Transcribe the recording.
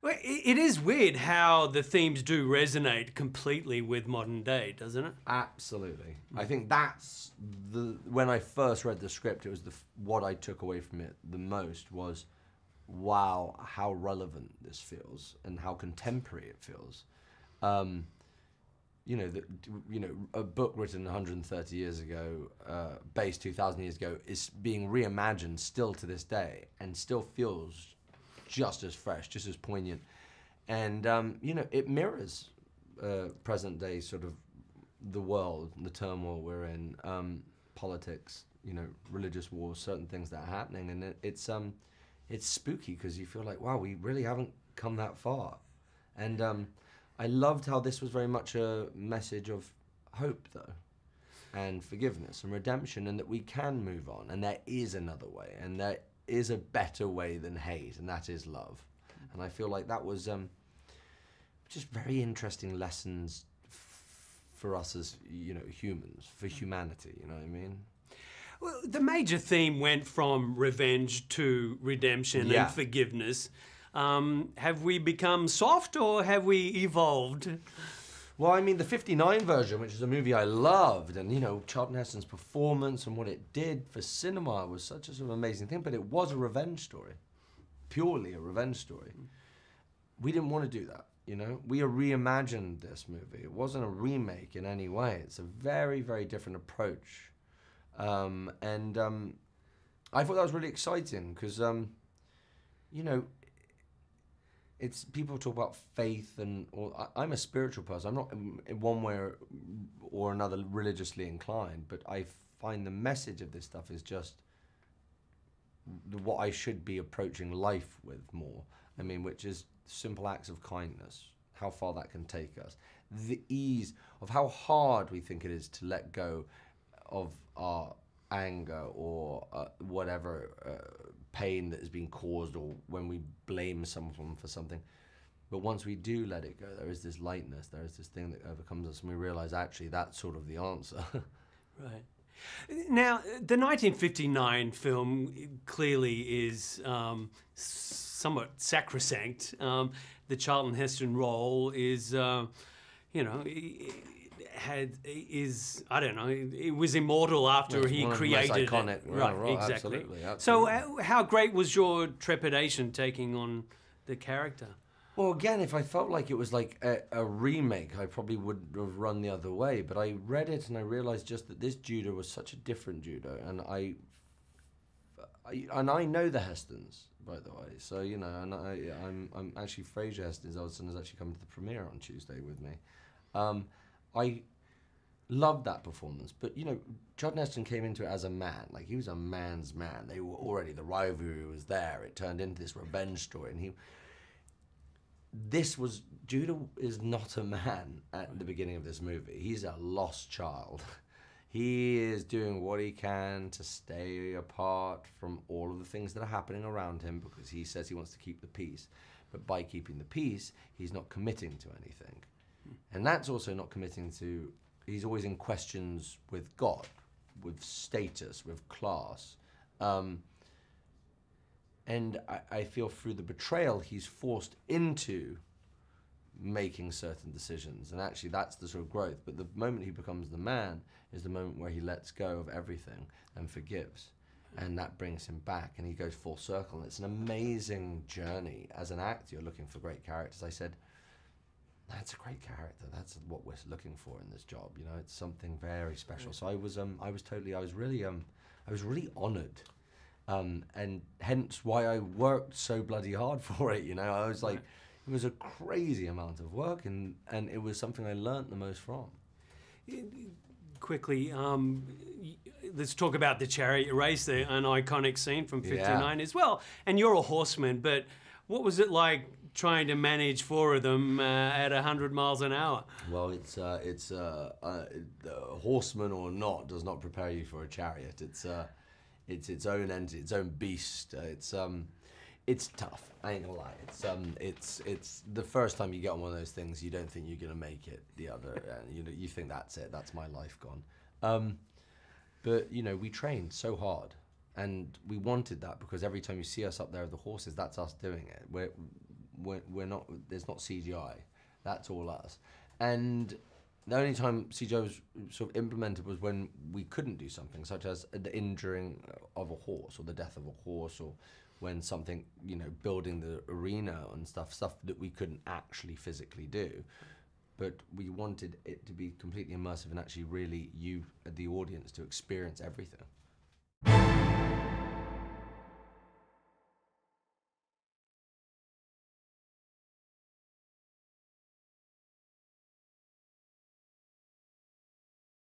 Well, it is weird how the themes do resonate completely with modern day, doesn't it? Absolutely. I think that's when I first read the script, it was what I took away from it the most was, wow, how relevant this feels and how contemporary it feels. You know, a book written 130 years ago, based 2,000 years ago, is being reimagined still to this day and still feels just as fresh, just as poignant. And, you know, it mirrors present day sort of the world, the turmoil we're in, politics, you know, religious wars, certain things that are happening. And it's spooky because you feel like, wow, we really haven't come that far. And I loved how this was very much a message of hope, though, and forgiveness and redemption, and that we can move on, and there is another way, and there is a better way than hate, and that is love. And I feel like that was just very interesting lessons for us as, you know, humans, for humanity, you know what I mean? Well, the major theme went from revenge to redemption and forgiveness. Have we become soft or have we evolved? Well, I mean, the '59 version, which is a movie I loved, and, you know, Charlton Heston's performance and what it did for cinema was such a sort of amazing thing, but it was a revenge story, purely a revenge story. We didn't want to do that, you know? We reimagined this movie. It wasn't a remake in any way. It's a very, very different approach. I thought that was really exciting because, you know, it's people talk about faith I'm a spiritual person. I'm not in one way or another religiously inclined, but I find the message of this stuff is just what I should be approaching life with more. I mean, which is simple acts of kindness, how far that can take us. The ease of how hard we think it is to let go of our anger or whatever pain that has been caused, or when we blame someone for something. But once we do let it go, there is this lightness, there is this thing that overcomes us, and we realize actually that's sort of the answer. Right. Now, the 1959 film clearly is somewhat sacrosanct. The Charlton Heston role is, you know, I don't know, it was immortal after he created it. Iconic. Right, exactly. Absolutely. So how great was your trepidation taking on the character? Well, again, if I felt like it was like a remake, I probably would have run the other way. But I read it and I realized just that this Judah was such a different Judah, and I know the Hestons, by the way. So, you know, and I'm actually Fraser Heston's old son is actually coming to the premiere on Tuesday with me. I loved that performance, but, you know, Charlton Heston came into it as a man. Like, he was a man's man. They were already, the rivalry was there. It turned into this revenge story, and Judah is not a man at the beginning of this movie. He's a lost child. He is doing what he can to stay apart from all of the things that are happening around him because he says he wants to keep the peace. But by keeping the peace, he's not committing to anything. And that's also not committing to, he's always in questions with God, with status, with class. And I feel through the betrayal, he's forced into making certain decisions. And actually, that's the sort of growth. But the moment he becomes the man is the moment where he lets go of everything and forgives. And that brings him back, and he goes full circle. And it's an amazing journey. As an actor, you're looking for great characters. I said, that's a great character. That's what we're looking for in this job. You know, it's something very special. So I was really honored. And hence why I worked so bloody hard for it, you know. I was like, it was a crazy amount of work, and it was something I learned the most from. Quickly, let's talk about the Chariot Race, an iconic scene from '59 as well. And you're a horseman, but what was it like trying to manage four of them at 100 miles an hour? Well, it's horseman or not does not prepare you for a chariot. It's its own entity, its own beast. It's tough. I ain't gonna lie. It's the first time you get on one of those things, you don't think you're gonna make it. The other, you think that's it. That's my life gone. But you know, we trained so hard, and we wanted that because every time you see us up there with the horses, that's us doing it. we're not. There's not CGI. That's all us. And the only time CGI was sort of implemented was when we couldn't do something, such as the injuring of a horse or the death of a horse, or when something, building the arena and stuff that we couldn't actually physically do. But we wanted it to be completely immersive and actually really you, the audience, to experience everything.